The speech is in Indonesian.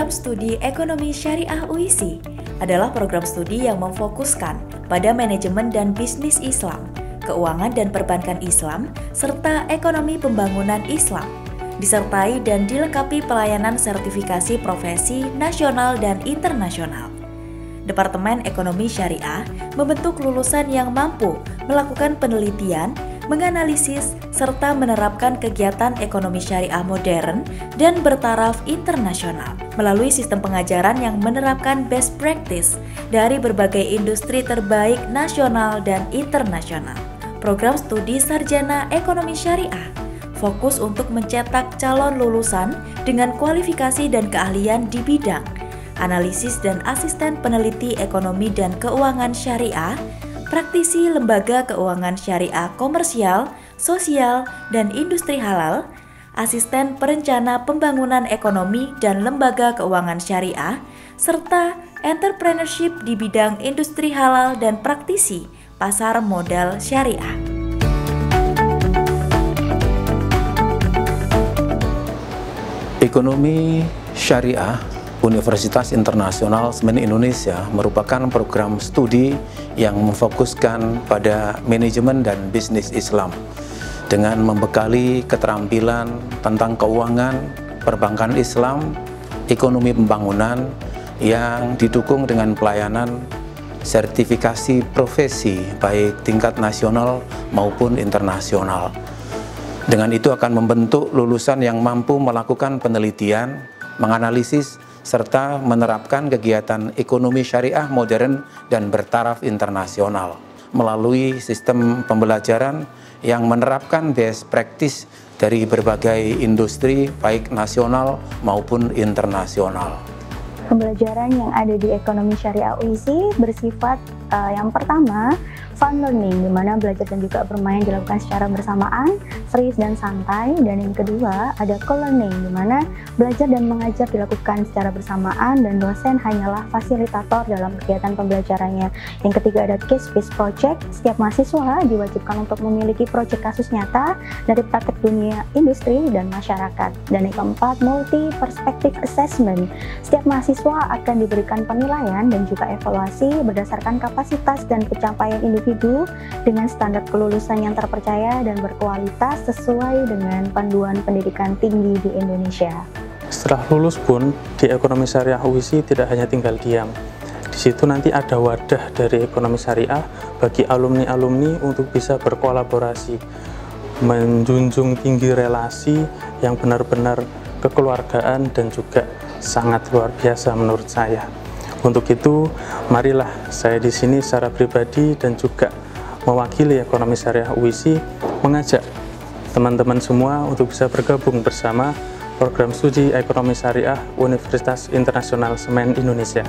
Program Studi Ekonomi Syariah UISI adalah program studi yang memfokuskan pada manajemen dan bisnis Islam, keuangan dan perbankan Islam, serta ekonomi pembangunan Islam, disertai dan dilengkapi pelayanan sertifikasi profesi nasional dan internasional. Departemen Ekonomi Syariah membentuk lulusan yang mampu melakukan penelitian, menganalisis, serta menerapkan kegiatan ekonomi syariah modern dan bertaraf internasional melalui sistem pengajaran yang menerapkan best practice dari berbagai industri terbaik nasional dan internasional. Program studi Sarjana Ekonomi Syariah fokus untuk mencetak calon lulusan dengan kualifikasi dan keahlian di bidang analisis dan asisten peneliti ekonomi dan keuangan syariah, praktisi lembaga keuangan syariah komersial, sosial, dan industri halal, asisten perencana pembangunan ekonomi dan lembaga keuangan syariah, serta entrepreneurship di bidang industri halal dan praktisi pasar modal syariah. Ekonomi Syariah Universitas Internasional Semen Indonesia merupakan program studi yang memfokuskan pada manajemen dan bisnis Islam dengan membekali keterampilan tentang keuangan, perbankan Islam, ekonomi pembangunan yang didukung dengan pelayanan sertifikasi profesi baik tingkat nasional maupun internasional. Dengan itu akan membentuk lulusan yang mampu melakukan penelitian, menganalisis, serta menerapkan kegiatan ekonomi syariah modern dan bertaraf internasional melalui sistem pembelajaran yang menerapkan best practice dari berbagai industri baik nasional maupun internasional. Pembelajaran yang ada di Ekonomi Syariah UISI bersifat yang pertama, fun learning, di mana belajar dan juga bermain dilakukan secara bersamaan, serius dan santai. Dan yang kedua, ada co-learning, di mana belajar dan mengajar dilakukan secara bersamaan dan dosen hanyalah fasilitator dalam kegiatan pembelajarannya. Yang ketiga, ada case-based project, setiap mahasiswa diwajibkan untuk memiliki proyek kasus nyata dari praktek dunia industri dan masyarakat. Dan yang keempat, multi-perspective assessment, setiap mahasiswa akan diberikan penilaian dan juga evaluasi berdasarkan kapasitas dan pencapaian individu dengan standar kelulusan yang terpercaya dan berkualitas sesuai dengan panduan pendidikan tinggi di Indonesia. Setelah lulus pun, di Ekonomi Syariah UISI tidak hanya tinggal diam. Di situ nanti ada wadah dari Ekonomi Syariah bagi alumni-alumni untuk bisa berkolaborasi, menjunjung tinggi relasi yang benar-benar kekeluargaan dan juga sangat luar biasa menurut saya. Untuk itu, marilah saya di sini secara pribadi dan juga mewakili Ekonomi Syariah UISI mengajak teman-teman semua untuk bisa bergabung bersama program studi Ekonomi Syariah Universitas Internasional Semen Indonesia.